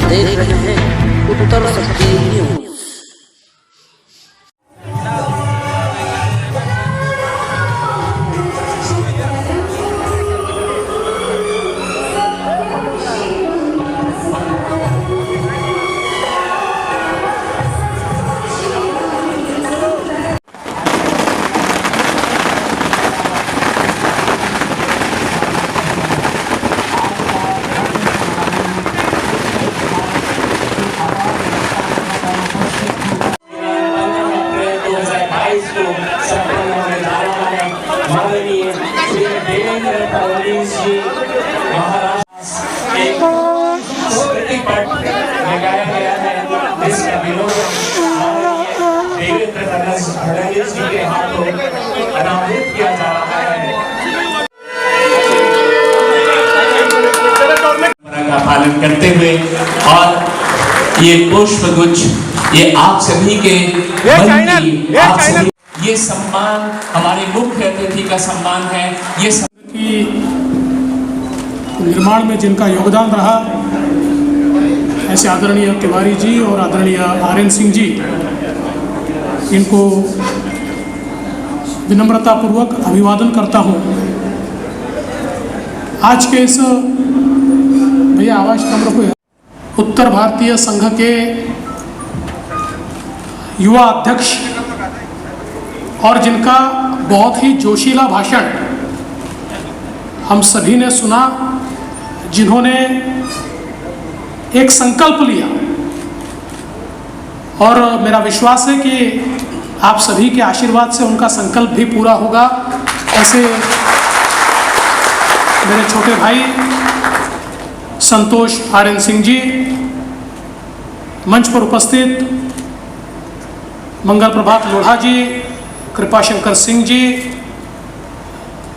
देख रहे हैं उत्तर शक्ति न्यूज। लगाया गया है जिसका विरोध देवेंद्र फडणवीस जी के हाथों अनावृत किया जा रहा है। का पालन करते हुए और ये पुष्प गुच्छ ये आप सभी के ये सम्मान हमारे मुख्य अतिथि का सम्मान है। ये निर्माण में जिनका योगदान रहा ऐसे आदरणीय तिवारी जी और आदरणीय आर.एन. सिंह जी, इनको विनम्रतापूर्वक अभिवादन करता हूँ। आज के इस भैया आवाज कम रखो। उत्तर भारतीय संघ के युवा अध्यक्ष और जिनका बहुत ही जोशीला भाषण हम सभी ने सुना, जिन्होंने एक संकल्प लिया और मेरा विश्वास है कि आप सभी के आशीर्वाद से उनका संकल्प भी पूरा होगा। ऐसे मेरे छोटे भाई संतोष आर.एन. सिंह जी, मंच पर उपस्थित मंगल प्रभात लोढ़ा जी, कृपाशंकर सिंह जी,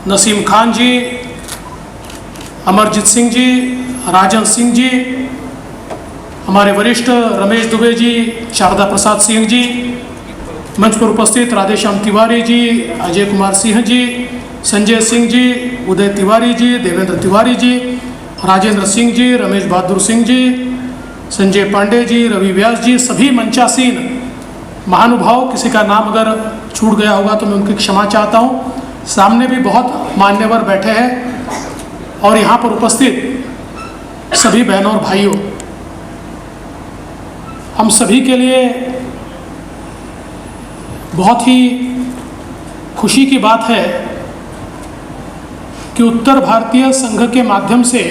नसीम खान जी, अमरजीत सिंह जी, राजन सिंह जी, हमारे वरिष्ठ रमेश दुबे जी, शारदा प्रसाद सिंह जी, मंच पर उपस्थित राधेश्याम तिवारी जी, अजय कुमार सिंह जी, संजय सिंह जी, उदय तिवारी जी, देवेंद्र तिवारी जी, राजेंद्र सिंह जी, रमेश बहादुर सिंह जी, संजय पांडे जी, रवि व्यास जी, सभी मंचासीन महानुभाव, किसी का नाम अगर छूट गया होगा तो मैं उनकी क्षमा चाहता हूँ। सामने भी बहुत मान्यवर बैठे हैं और यहाँ पर उपस्थित सभी बहनों और भाइयों, हम सभी के लिए बहुत ही खुशी की बात है कि उत्तर भारतीय संघ के माध्यम से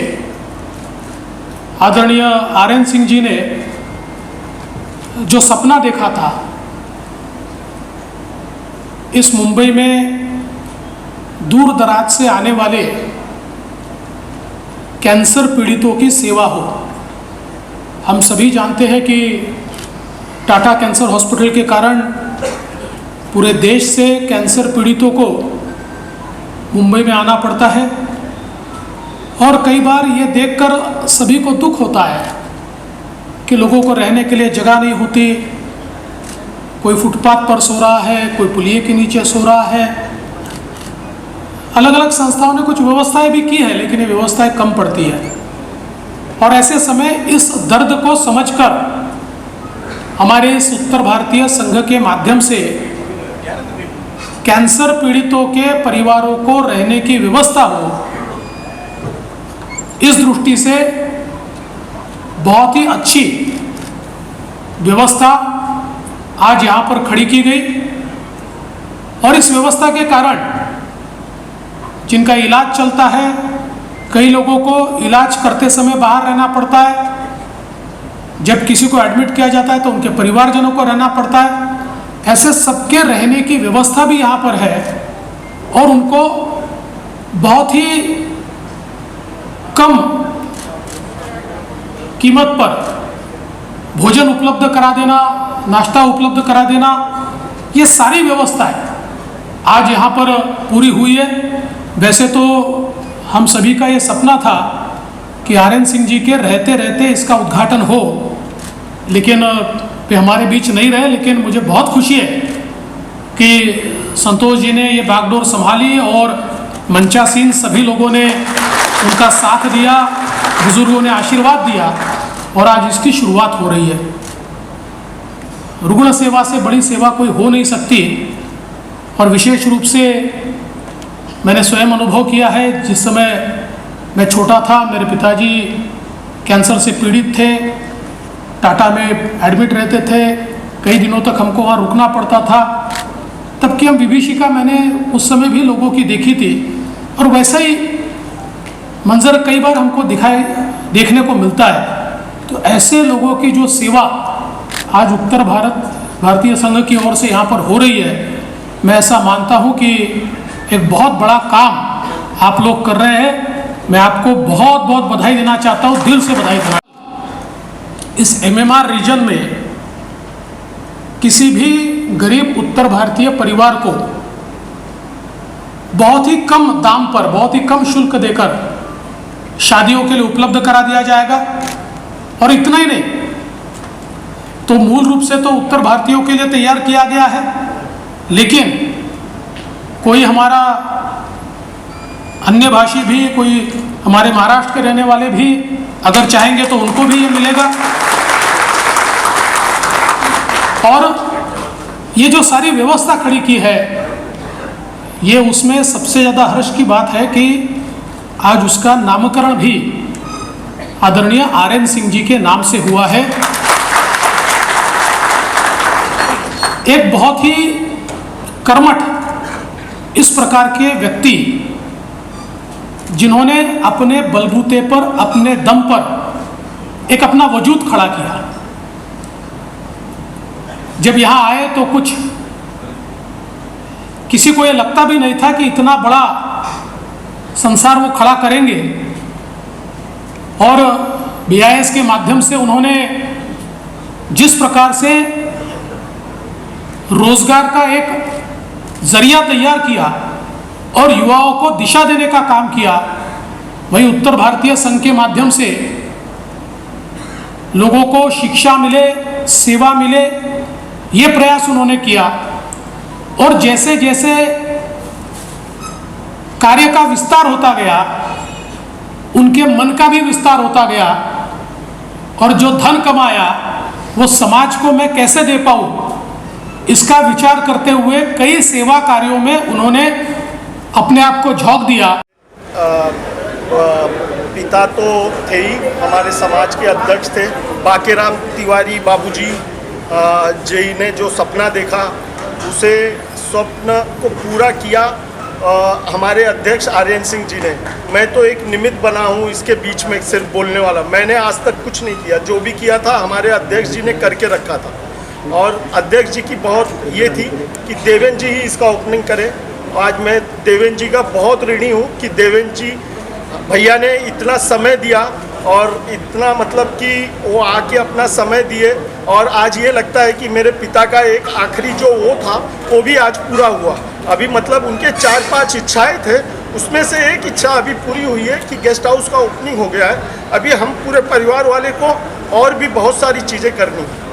आदरणीय आर.एन. सिंह जी ने जो सपना देखा था इस मुंबई में दूर दराज से आने वाले कैंसर पीड़ितों की सेवा हो। हम सभी जानते हैं कि टाटा कैंसर हॉस्पिटल के कारण पूरे देश से कैंसर पीड़ितों को मुंबई में आना पड़ता है और कई बार ये देखकर सभी को दुख होता है कि लोगों को रहने के लिए जगह नहीं होती। कोई फुटपाथ पर सो रहा है, कोई पुलिये के नीचे सो रहा है। अलग अलग संस्थाओं ने कुछ व्यवस्थाएं भी की है, लेकिन ये व्यवस्थाएं कम पड़ती है। और ऐसे समय इस दर्द को समझकर हमारे इस उत्तर भारतीय संघ के माध्यम से कैंसर पीड़ितों के परिवारों को रहने की व्यवस्था हो, इस दृष्टि से बहुत ही अच्छी व्यवस्था आज यहाँ पर खड़ी की गई। और इस व्यवस्था के कारण जिनका इलाज चलता है, कई लोगों को इलाज करते समय बाहर रहना पड़ता है, जब किसी को एडमिट किया जाता है तो उनके परिवारजनों को रहना पड़ता है। ऐसे सबके रहने की व्यवस्था भी यहाँ पर है और उनको बहुत ही कम कीमत पर भोजन उपलब्ध करा देना, नाश्ता उपलब्ध करा देना, ये सारी व्यवस्थाएं आज यहाँ पर पूरी हुई है। वैसे तो हम सभी का ये सपना था कि आर.एन. सिंह जी के रहते रहते इसका उद्घाटन हो, लेकिन वे हमारे बीच नहीं रहे। लेकिन मुझे बहुत खुशी है कि संतोष जी ने ये बागडोर संभाली और मंचासीन सभी लोगों ने उनका साथ दिया, बुजुर्गों ने आशीर्वाद दिया और आज इसकी शुरुआत हो रही है। रुग्ण सेवा से बड़ी सेवा कोई हो नहीं सकती, और विशेष रूप से मैंने स्वयं अनुभव किया है। जिस समय मैं छोटा था, मेरे पिताजी कैंसर से पीड़ित थे, टाटा में एडमिट रहते थे, कई दिनों तक हमको वहाँ रुकना पड़ता था। तब की हम विभीषिका मैंने उस समय भी लोगों की देखी थी, और वैसा ही मंजर कई बार हमको देखने को मिलता है। तो ऐसे लोगों की जो सेवा आज उत्तर भारतीय संघ की ओर से यहाँ पर हो रही है, मैं ऐसा मानता हूँ कि एक बहुत बड़ा काम आप लोग कर रहे हैं। मैं आपको बहुत बहुत बधाई देना चाहता हूँ, दिल से बधाई देना। इस MMR रीजन में किसी भी गरीब उत्तर भारतीय परिवार को बहुत ही कम दाम पर, बहुत ही कम शुल्क देकर शादियों के लिए उपलब्ध करा दिया जाएगा। और इतना ही नहीं, तो मूल रूप से तो उत्तर भारतीयों के लिए तैयार किया गया है, लेकिन कोई हमारा अन्य भाषी भी, कोई हमारे महाराष्ट्र के रहने वाले भी अगर चाहेंगे तो उनको भी ये मिलेगा। और ये जो सारी व्यवस्था खड़ी की है, ये उसमें सबसे ज़्यादा हर्ष की बात है कि आज उसका नामकरण भी आदरणीय RN सिंह जी के नाम से हुआ है। एक बहुत ही कर्मठ इस प्रकार के व्यक्ति, जिन्होंने अपने बलबूते पर, अपने दम पर एक अपना वजूद खड़ा किया। जब यहाँ आए तो कुछ किसी को ये लगता भी नहीं था कि इतना बड़ा संसार वो खड़ा करेंगे, और BIS के माध्यम से उन्होंने जिस प्रकार से रोजगार का एक जरिया तैयार किया और युवाओं को दिशा देने का काम किया, वही उत्तर भारतीय संघ के माध्यम से लोगों को शिक्षा मिले, सेवा मिले, ये प्रयास उन्होंने किया। और जैसे जैसे कार्य का विस्तार होता गया, उनके मन का भी विस्तार होता गया, और जो धन कमाया वो समाज को मैं कैसे दे पाऊँ, इसका विचार करते हुए कई सेवा कार्यों में उन्होंने अपने आप को झोंक दिया। पिता तो थे ही, हमारे समाज के अध्यक्ष थे बाकेराम तिवारी बाबूजी जी ने जो सपना देखा, उसे स्वप्न को पूरा किया हमारे अध्यक्ष RN सिंह जी ने। मैं तो एक निमित्त बना हूँ इसके बीच में, सिर्फ बोलने वाला। मैंने आज तक कुछ नहीं किया, जो भी किया था हमारे अध्यक्ष जी ने करके रखा था। और अध्यक्ष जी की बहुत ये थी कि देवेंद्र जी ही इसका ओपनिंग करें। आज मैं देवेंद्र जी का बहुत ऋणी हूँ कि देवेंद्र जी भैया ने इतना समय दिया, और इतना मतलब कि वो आके अपना समय दिए, और आज ये लगता है कि मेरे पिता का एक आखिरी जो वो था वो भी आज पूरा हुआ। अभी मतलब उनके 4-5 इच्छाएं थे, उसमें से एक इच्छा अभी पूरी हुई है कि गेस्ट हाउस का ओपनिंग हो गया है। अभी हम पूरे परिवार वाले को और भी बहुत सारी चीज़ें करनी है।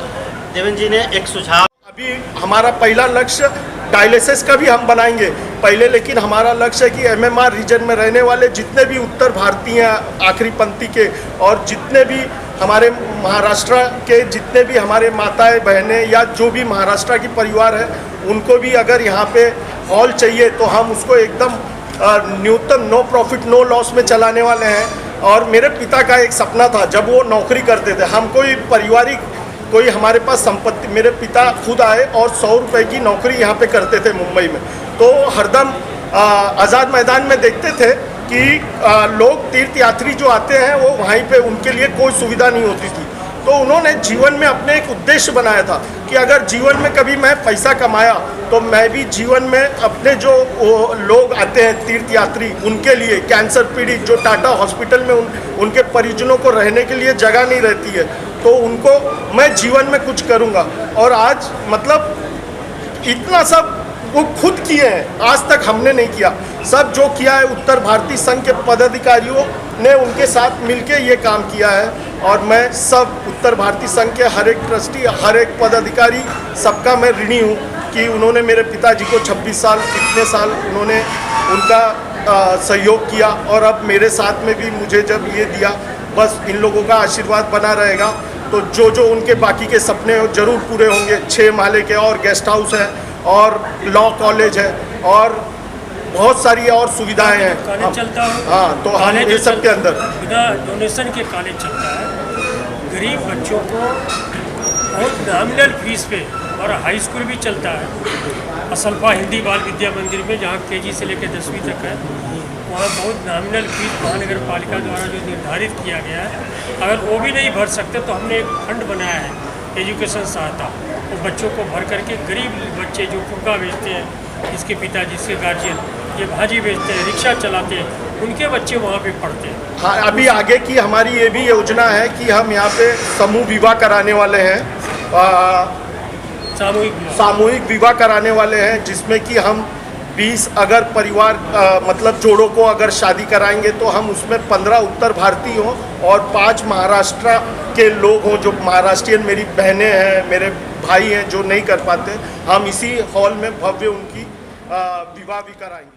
देवेंद्र जी ने एक सुझाव, अभी हमारा पहला लक्ष्य डायलिसिस का भी हम बनाएंगे पहले, लेकिन हमारा लक्ष्य है कि MMR रीजन में रहने वाले जितने भी उत्तर भारतीय आखिरी पंक्ति के, और जितने भी हमारे महाराष्ट्र के जितने भी हमारे माताएं बहनें या जो भी महाराष्ट्र की परिवार है, उनको भी अगर यहाँ पे हॉल चाहिए तो हम उसको एकदम न्यूनतम नो प्रॉफिट नो लॉस में चलाने वाले हैं। और मेरे पिता का एक सपना था, जब वो नौकरी करते थे, हम कोई पारिवारिक कोई हमारे पास संपत्ति, मेरे पिता खुद आए और 100 रुपये की नौकरी यहाँ पे करते थे मुंबई में। तो हरदम आज़ाद मैदान में देखते थे कि लोग तीर्थ यात्री जो आते हैं वो वहीं पे उनके लिए कोई सुविधा नहीं होती थी। तो उन्होंने जीवन में अपने एक उद्देश्य बनाया था कि अगर जीवन में कभी मैं पैसा कमाया तो मैं भी जीवन में अपने जो लोग आते हैं तीर्थ यात्री, उनके लिए कैंसर पीड़ित जो टाटा हॉस्पिटल में उनके परिजनों को रहने के लिए जगह नहीं रहती है, तो उनको मैं जीवन में कुछ करूँगा। और आज मतलब इतना सब वो खुद किए हैं, आज तक हमने नहीं किया। सब जो किया है उत्तर भारतीय संघ के पदाधिकारियों ने उनके साथ मिलके ये काम किया है। और मैं सब उत्तर भारतीय संघ के हर एक ट्रस्टी, हर एक पदाधिकारी, सबका मैं ऋणी हूँ कि उन्होंने मेरे पिताजी को 26 साल, इतने साल उन्होंने उनका सहयोग किया। और अब मेरे साथ में भी मुझे जब ये दिया बस इन लोगों का आशीर्वाद बना रहेगा तो जो जो उनके बाकी के सपने जरूर पूरे होंगे। 6 माले के और गेस्ट हाउस है और लॉ कॉलेज है और बहुत सारी और सुविधाएं हैं। कॉलेज चलता है। हाँ, तो हम इन सब के अंदर बिना डोनेशन के कॉलेज चलता है। गरीब बच्चों को बहुत नॉमिनल फीस पे और हाई स्कूल भी चलता है। असल्फा हिंदी बाल विद्या मंदिर में जहाँ KG से लेकर 10वीं तक है, वहाँ बहुत नॉमिनल फीस महानगर पालिका द्वारा जो निर्धारित किया गया है, अगर वो भी नहीं भर सकते तो हमने एक फंड बनाया है एजुकेशन सहायता। वो बच्चों को भर करके गरीब बच्चे जो फुग्गा बेचते हैं, जिसके पिता जिसके गार्जियन ये भाजी बेचते हैं, रिक्शा चलाते हैं, उनके बच्चे वहाँ पे पढ़ते हैं। हाँ, अभी आगे की हमारी ये भी योजना है कि हम यहाँ पे समूह विवाह कराने वाले हैं, सामूहिक विवाह कराने वाले हैं, जिसमें कि हम 20 अगर परिवार मतलब जोड़ों को अगर शादी कराएंगे तो हम उसमें 15 उत्तर भारतीय हों और 5 महाराष्ट्र के लोग हों, जो महाराष्ट्रियन मेरी बहनें हैं, मेरे भाई हैं जो नहीं कर पाते। हम इसी हॉल में भव्य उनकी विवाह भी कराएंगे।